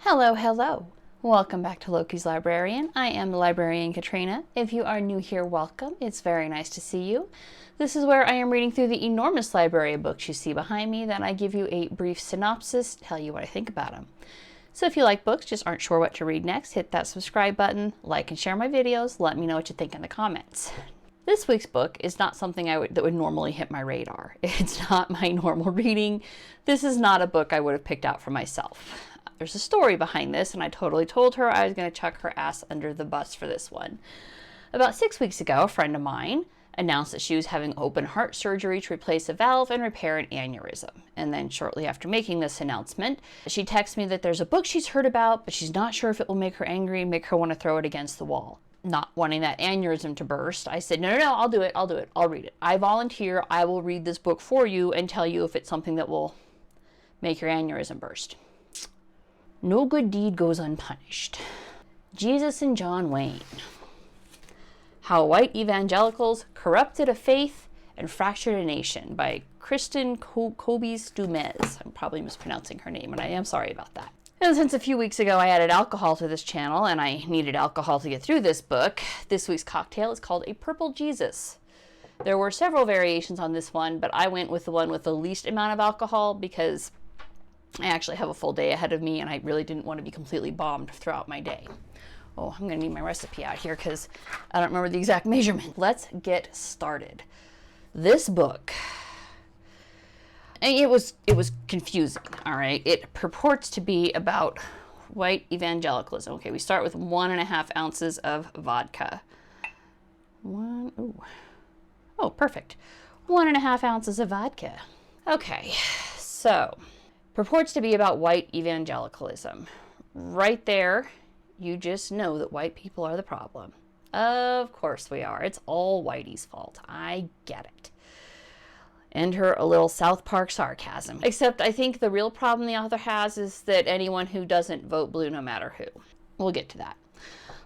Hello, hello. Welcome back to Loki's Librarian. I am the librarian Katrina. If you are new here, welcome. It's very nice to see you. This is where I am reading through the enormous library of books you see behind me. Then I give you a brief synopsis, tell you what I think about them. So if you like books, just aren't sure what to read next, hit that subscribe button, like and share my videos, let me know what you think in the comments. This week's book is not something that would normally hit my radar. It's not my normal reading. This is not a book I would have picked out for myself. There's a story behind this, and I totally told her I was going to chuck her ass under the bus for this one. About 6 weeks ago, a friend of mine announced that she was having open heart surgery to replace a valve and repair an aneurysm. And then shortly after making this announcement, she texted me that there's a book she's heard about, but she's not sure if it will make her angry and make her want to throw it against the wall. Not wanting that aneurysm to burst, I said, no, I'll do it, I'll read it. I volunteer, I will read this book for you and tell you if it's something that will make your aneurysm burst. No good deed goes unpunished. Jesus and John Wayne. How White Evangelicals Corrupted a Faith and Fractured a Nation by Kristin Kobes du Mez. I'm probably mispronouncing her name, and I am sorry about that. And since a few weeks ago I added alcohol to this channel, and I needed alcohol to get through this book, this week's cocktail is called a Purple Jesus. There were several variations on this one, but I went with the one with the least amount of alcohol because I actually have a full day ahead of me, and I really didn't want to be completely bombed throughout my day. Oh, I'm going to need my recipe out here because I don't remember the exact measurement. Let's get started. This book, and it was confusing, all right? It purports to be about white evangelicalism. Okay, we start with 1.5 ounces of vodka. Oh, perfect. 1.5 ounces of vodka. Okay, so purports to be about white evangelicalism. Right there, you just know that white people are the problem. Of course we are. It's all Whitey's fault. I get it. Enter a little South Park sarcasm. Except I think the real problem the author has is that anyone who doesn't vote blue no matter who. We'll get to that.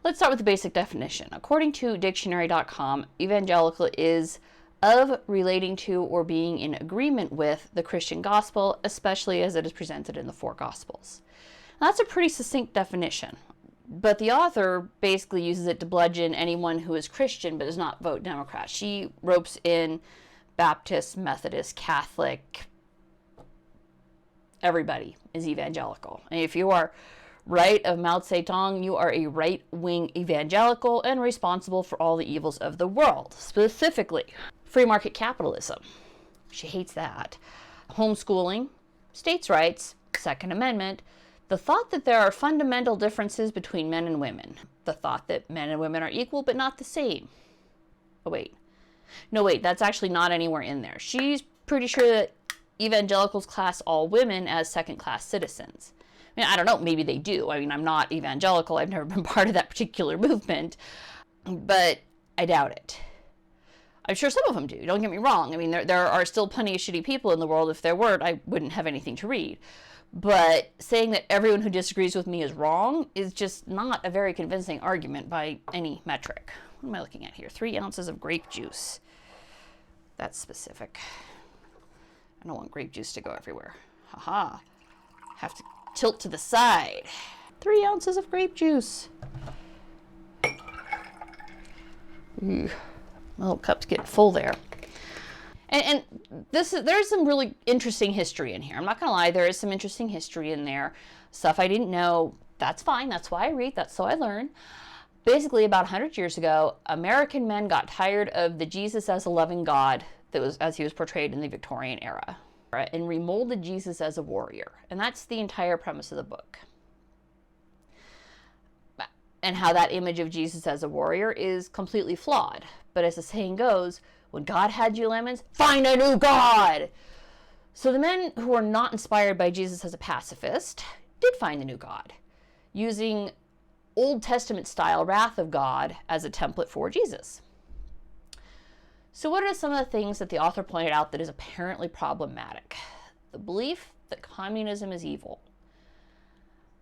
Let's start with the basic definition. According to dictionary.com, evangelical is of relating to or being in agreement with the Christian gospel, especially as it is presented in the 4 gospels. Now, that's a pretty succinct definition, but the author basically uses it to bludgeon anyone who is Christian but does not vote Democrat. She ropes in Baptist, Methodist, Catholic, everybody is evangelical. And if you are right of Mao Zedong, you are a right-wing evangelical and responsible for all the evils of the world, specifically free market capitalism. She hates that. Homeschooling, states' rights, Second Amendment, the thought that there are fundamental differences between men and women, the thought that men and women are equal but not the same. Oh, wait. No, wait, that's actually not anywhere in there. She's pretty sure that evangelicals class all women as second-class citizens. I mean, I don't know, maybe they do. I mean, I'm not evangelical. I've never been part of that particular movement, but I doubt it. I'm sure some of them do. Don't get me wrong. I mean, there are still plenty of shitty people in the world. If there weren't, I wouldn't have anything to read. But saying that everyone who disagrees with me is wrong is just not a very convincing argument by any metric. What am I looking at here? 3 ounces of grape juice. That's specific. I don't want grape juice to go everywhere. Haha. Have to tilt to the side. 3 ounces of grape juice. My little cup's getting full there. And there's some really interesting history in here. I'm not going to lie, there is some interesting history in there. Stuff I didn't know. That's fine. That's why I read. That's so I learn. Basically, about 100 years ago, American men got tired of the Jesus as a loving God that was as he was portrayed in the Victorian era, and remolded Jesus as a warrior. And that's the entire premise of the book. And how that image of Jesus as a warrior is completely flawed. But as the saying goes, when God had you lemons, find a new God! So the men who were not inspired by Jesus as a pacifist did find a new God, using Old Testament style wrath of God as a template for Jesus. So what are some of the things that the author pointed out that is apparently problematic? The belief that communism is evil.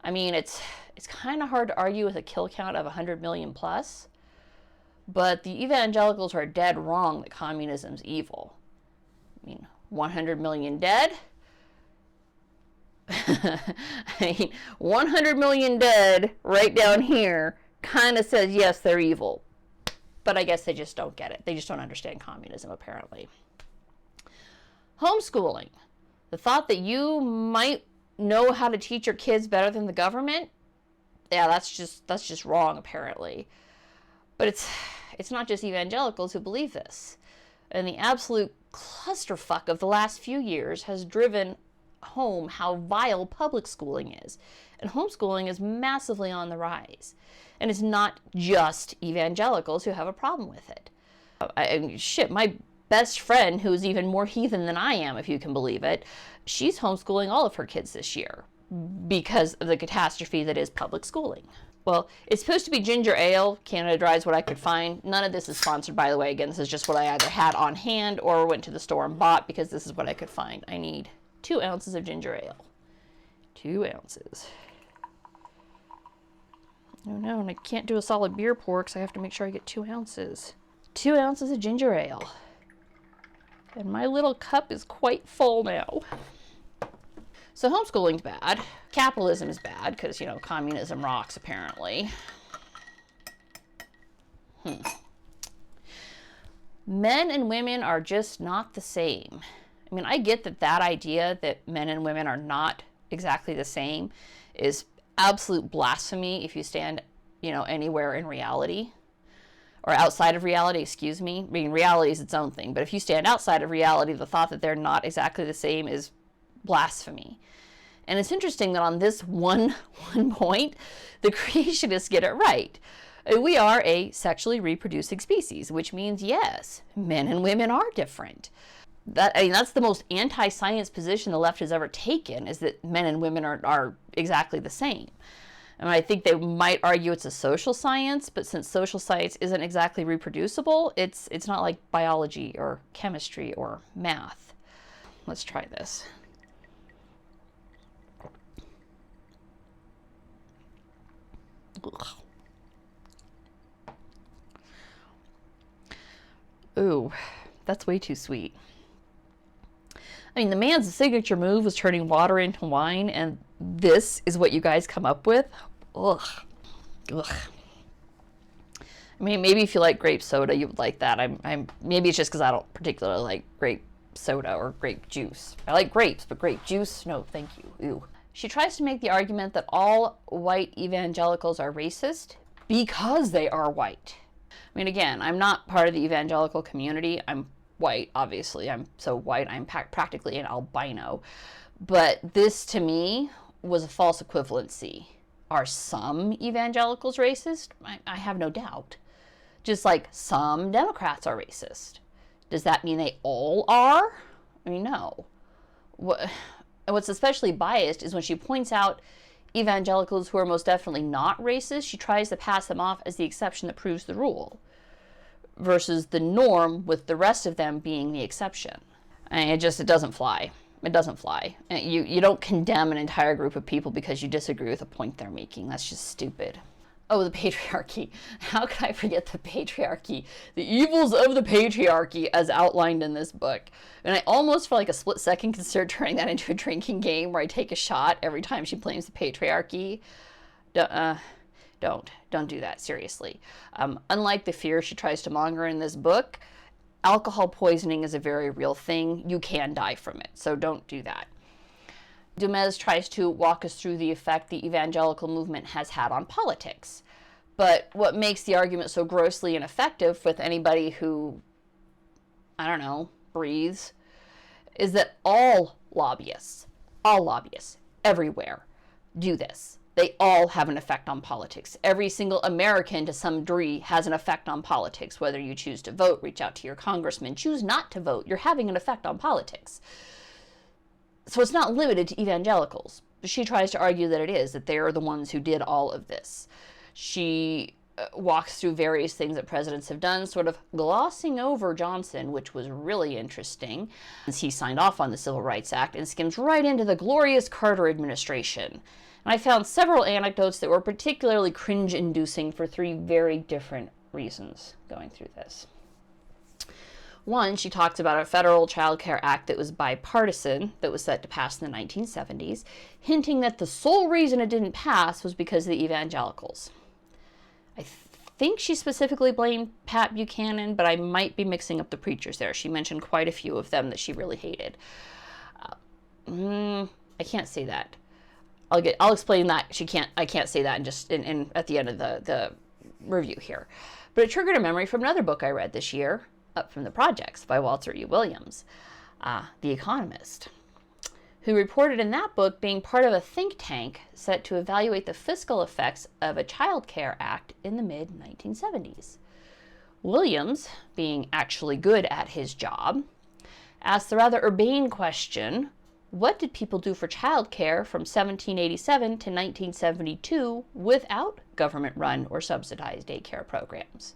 I mean, it's kind of hard to argue with a kill count of 100 million plus, but the evangelicals are dead wrong that communism's evil. I mean, 100 million dead, I mean, 100 million dead right down here kind of says, yes, they're evil. But I guess they just don't get it. They just don't understand communism, apparently. Homeschooling. The thought that you might know how to teach your kids better than the government, yeah, that's just wrong, apparently. But it's not just evangelicals who believe this. And the absolute clusterfuck of the last few years has driven home how vile public schooling is. And homeschooling is massively on the rise. And it's not just evangelicals who have a problem with it. My best friend, who's even more heathen than I am, if you can believe it, she's homeschooling all of her kids this year because of the catastrophe that is public schooling. Well, it's supposed to be ginger ale, Canada Dry is what I could find. None of this is sponsored, by the way. Again, this is just what I either had on hand or went to the store and bought because this is what I could find. I need 2 ounces of ginger ale. 2 ounces. Oh no, and I can't do a solid beer pour because I have to make sure I get 2 ounces. 2 ounces of ginger ale. And my little cup is quite full now. So homeschooling's bad. Capitalism is bad because, you know, communism rocks, apparently. Men and women are just not the same. I mean, I get that idea that men and women are not exactly the same is absolute blasphemy if you stand, you know, anywhere in reality. Or outside of reality, excuse me. I mean, reality is its own thing. But if you stand outside of reality, the thought that they're not exactly the same is blasphemy. And it's interesting that on this one point, the creationists get it right. We are a sexually reproducing species, which means, yes, men and women are different. That's the most anti-science position the left has ever taken, is that men and women are exactly the same. And I think they might argue it's a social science, but since social science isn't exactly reproducible, it's not like biology or chemistry or math. Let's try this. Ugh. Ooh, that's way too sweet. I mean, the man's signature move was turning water into wine, and this is what you guys come up with? Ugh. Ugh. I mean, maybe if you like grape soda, you would like that. Maybe it's just because I don't particularly like grape soda or grape juice. I like grapes, but grape juice, no, thank you. Ew. She tries to make the argument that all white evangelicals are racist because they are white. I mean, again, I'm not part of the evangelical community. I'm white, obviously. I'm so white, I'm practically an albino. But this, to me, was a false equivalency. Are some evangelicals racist? I have no doubt. Just like some Democrats are racist. Does that mean they all are? I mean, no. What's especially biased is when she points out evangelicals who are most definitely not racist, she tries to pass them off as the exception that proves the rule, versus the norm with the rest of them being the exception. And it doesn't fly. It doesn't fly. You don't condemn an entire group of people because you disagree with a point they're making. That's just stupid. Oh, the patriarchy. How could I forget the patriarchy? The evils of the patriarchy as outlined in this book. And I almost for like a split second considered turning that into a drinking game where I take a shot every time she blames the patriarchy. Don't do that, seriously. Unlike the fear she tries to monger in this book, alcohol poisoning is a very real thing. You can die from it, so don't do that. Du Mez tries to walk us through the effect the evangelical movement has had on politics. But what makes the argument so grossly ineffective with anybody who, I don't know, breathes, is that all lobbyists, everywhere, do this. They all have an effect on politics. Every single American, to some degree, has an effect on politics. Whether you choose to vote, reach out to your congressman, choose not to vote, you're having an effect on politics. So it's not limited to evangelicals. She tries to argue that it is, that they are the ones who did all of this. She walks through various things that presidents have done, sort of glossing over Johnson, which was really interesting, as he signed off on the Civil Rights Act, and skims right into the glorious Carter administration. And I found several anecdotes that were particularly cringe-inducing for 3 very different reasons going through this. One, she talks about a federal child care act that was bipartisan, that was set to pass in the 1970s, hinting that the sole reason it didn't pass was because of the evangelicals. I think she specifically blamed Pat Buchanan, but I might be mixing up the preachers there. She mentioned quite a few of them that she really hated. I can't say that. I'll explain that. I can't say that in at the end of the review here. But it triggered a memory from another book I read this year, Up from the Projects by Walter E. Williams, The Economist, who reported in that book being part of a think tank set to evaluate the fiscal effects of a Child Care Act in the mid-1970s. Williams, being actually good at his job, asked the rather urbane question, what did people do for child care from 1787 to 1972 without government-run or subsidized daycare programs?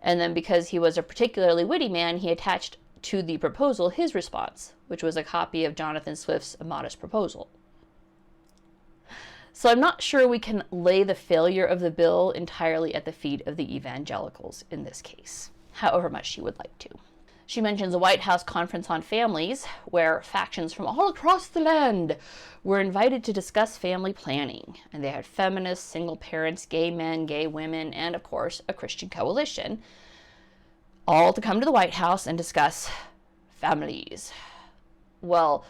And then because he was a particularly witty man, he attached to the proposal his response, which was a copy of Jonathan Swift's A Modest Proposal. So I'm not sure we can lay the failure of the bill entirely at the feet of the evangelicals in this case, however much she would like to. She mentions a White House conference on families where factions from all across the land were invited to discuss family planning. And they had feminists, single parents, gay men, gay women, and of course a Christian coalition, all to come to the White House and discuss families. Well,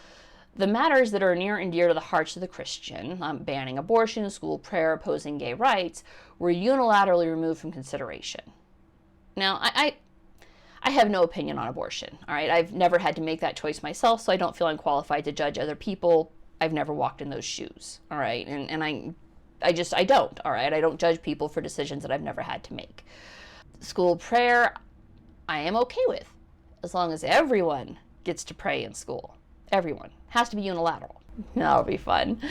the matters that are near and dear to the hearts of the Christian, banning abortion, school prayer, opposing gay rights, were unilaterally removed from consideration. Now, I have no opinion on abortion, all right? I've never had to make that choice myself, so I don't feel unqualified to judge other people. I've never walked in those shoes, all right? And I don't, all right? I don't judge people for decisions that I've never had to make. School prayer, I am okay with, as long as everyone gets to pray in school. Everyone. Has to be unilateral. That'll be fun.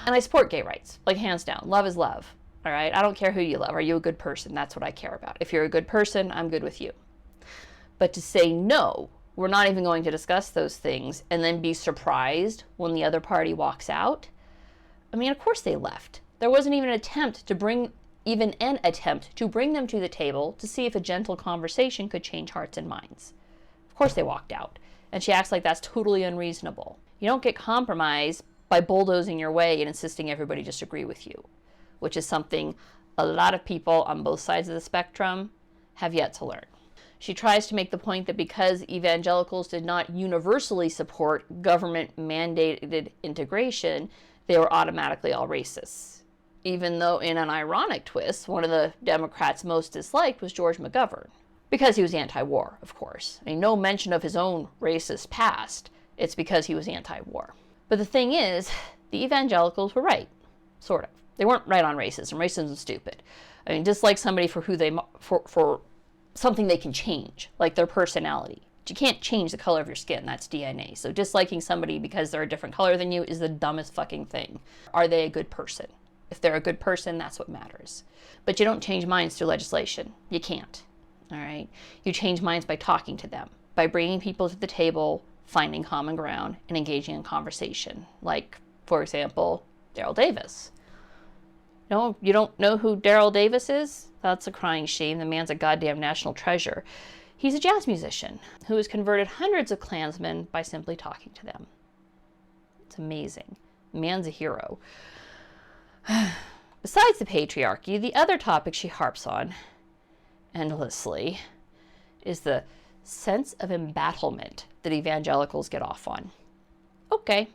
And I support gay rights, like hands down. Love is love, all right? I don't care who you love. Are you a good person? That's what I care about. If you're a good person, I'm good with you. But to say no, we're not even going to discuss those things, and then be surprised when the other party walks out. I mean, of course they left. There wasn't even an attempt to bring them to the table to see if a gentle conversation could change hearts and minds. Of course they walked out. And she acts like that's totally unreasonable. You don't get compromised by bulldozing your way and insisting everybody just agree with you, which is something a lot of people on both sides of the spectrum have yet to learn. She tries to make the point that because evangelicals did not universally support government-mandated integration, they were automatically all racists. Even though, in an ironic twist, one of the Democrats most disliked was George McGovern. Because he was anti-war, of course. I mean, no mention of his own racist past. It's because he was anti-war. But the thing is, the evangelicals were right. Sort of. They weren't right on racism. Racism is stupid. I mean, dislike somebody for for something they can change, like their personality. But you can't change the color of your skin. That's DNA. So disliking somebody because they're a different color than you is the dumbest fucking thing. Are they a good person? If they're a good person, that's what matters. But you don't change minds through legislation. You can't. All right? You change minds by talking to them, by bringing people to the table, finding common ground, and engaging in conversation. Like, for example, Daryl Davis. No, you don't know who Daryl Davis is? That's a crying shame. The man's a goddamn national treasure. He's a jazz musician who has converted hundreds of Klansmen by simply talking to them. It's amazing. The man's a hero. Besides the patriarchy, the other topic she harps on endlessly is the sense of embattlement that evangelicals get off on. Okay,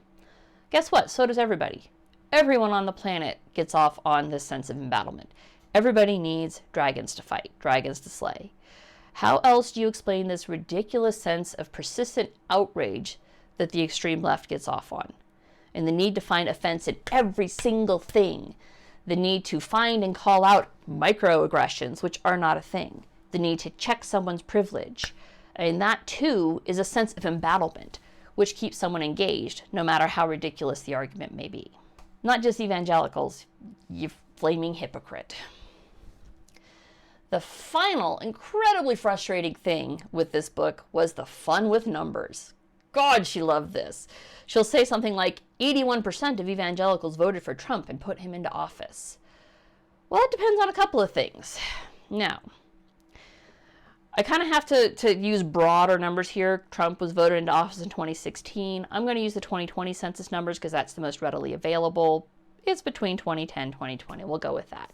guess what? So does everybody. Everyone on the planet gets off on this sense of embattlement. Everybody needs dragons to fight, dragons to slay. How else do you explain this ridiculous sense of persistent outrage that the extreme left gets off on? And the need to find offense in every single thing. The need to find and call out microaggressions, which are not a thing. The need to check someone's privilege. And that, too, is a sense of embattlement, which keeps someone engaged, no matter how ridiculous the argument may be. Not just evangelicals, you flaming hypocrite. The final, incredibly frustrating thing with this book was the fun with numbers. God, she loved this. She'll say something like, 81% of evangelicals voted for Trump and put him into office. Well, it depends on a couple of things. Now, I kind of have to use broader numbers here. Trump was voted into office in 2016. I'm going to use the 2020 census numbers because that's the most readily available. It's between 2010 and 2020. We'll go with that.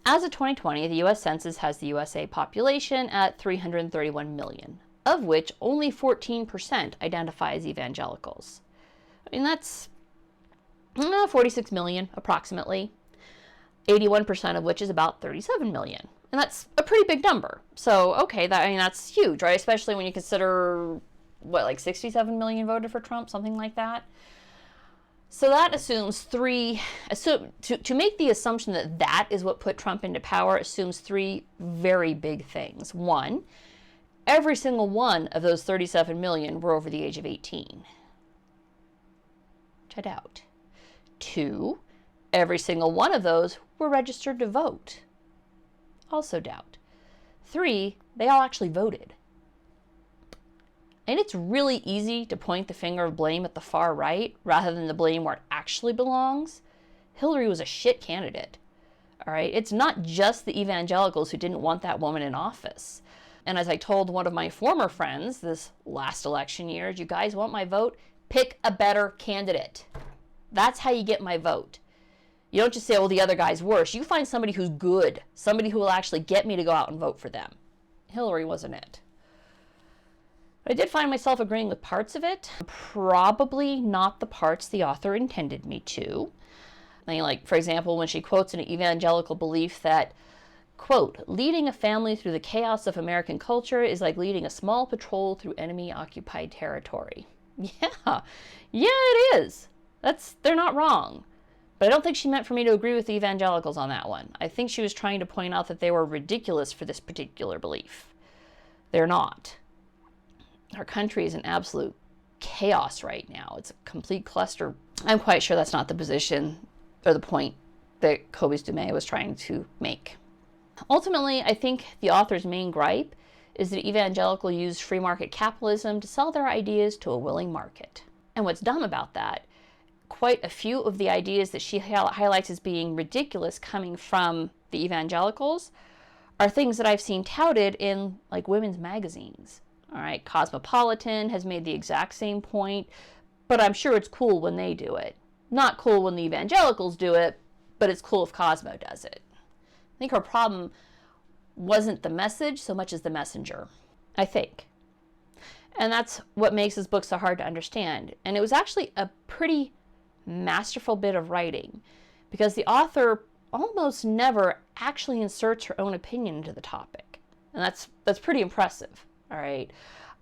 As of 2020, the U.S. Census has the USA population at 331 million, of which only 14% identify as evangelicals. I mean, that's 46 million approximately, 81% of which is about 37 million. And that's a pretty big number. So, okay, that's huge, right? Especially when you consider, like 67 million voted for Trump, something like that. So that assumes to make the assumption that that is what put Trump into power assumes three very big things. One, every single one of those 37 million were over the age of 18. Which I doubt. Two, every single one of those were registered to vote. Also doubt. Three, they all actually voted. And it's really easy to point the finger of blame at the far right rather than the blame where it actually belongs. Hillary was a shit candidate. All right, it's not just the evangelicals who didn't want that woman in office. And as I told one of my former friends this last election year, you guys want my vote? Pick a better candidate. That's how you get my vote. You don't just say, well, the other guy's worse. You find somebody who's good, somebody who will actually get me to go out and vote for them. Hillary wasn't it. But I did find myself agreeing with parts of it, probably not the parts the author intended me to. I mean, like, for example, when she quotes an evangelical belief that, quote, leading a family through the chaos of American culture is like leading a small patrol through enemy-occupied territory. Yeah, it is. They're not wrong. But I don't think she meant for me to agree with the evangelicals on that one. I think she was trying to point out that they were ridiculous for this particular belief. They're not. Our country is in absolute chaos right now. It's a complete cluster. I'm quite sure that's not the position or the point that Kobes du Mez was trying to make. Ultimately, I think the author's main gripe is that evangelical used free market capitalism to sell their ideas to a willing market. And what's dumb about that, quite a few of the ideas that she highlights as being ridiculous coming from the evangelicals are things that I've seen touted in like women's magazines. All right, Cosmopolitan has made the exact same point, but I'm sure it's cool when they do it. Not cool when the evangelicals do it, but it's cool if Cosmo does it. I think her problem wasn't the message so much as the messenger, I think. And that's what makes this book so hard to understand. And it was actually a pretty masterful bit of writing because the author almost never actually inserts her own opinion into the topic. And that's pretty impressive. All right.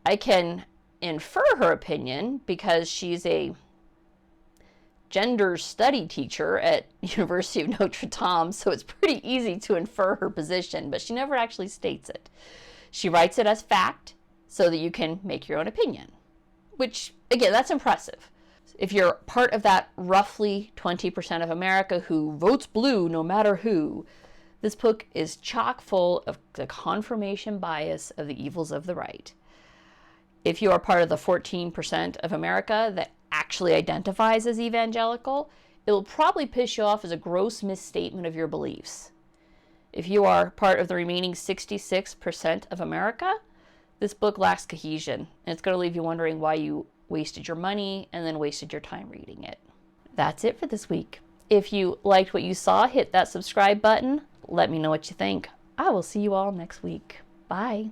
I can infer her opinion because she's a gender study teacher at University of Notre Dame, so it's pretty easy to infer her position, but she never actually states it. She writes it as fact so that you can make your own opinion, which, again, that's impressive. If you're part of that roughly 20% of America who votes blue no matter who, this book is chock full of the confirmation bias of the evils of the right. If you are part of the 14% of America that actually identifies as evangelical, it will probably piss you off as a gross misstatement of your beliefs. If you are part of the remaining 66% of America, this book lacks cohesion, and it's going to leave you wondering why you wasted your money and then wasted your time reading it. That's it for this week. If you liked what you saw, hit that subscribe button. Let me know what you think. I will see you all next week. Bye.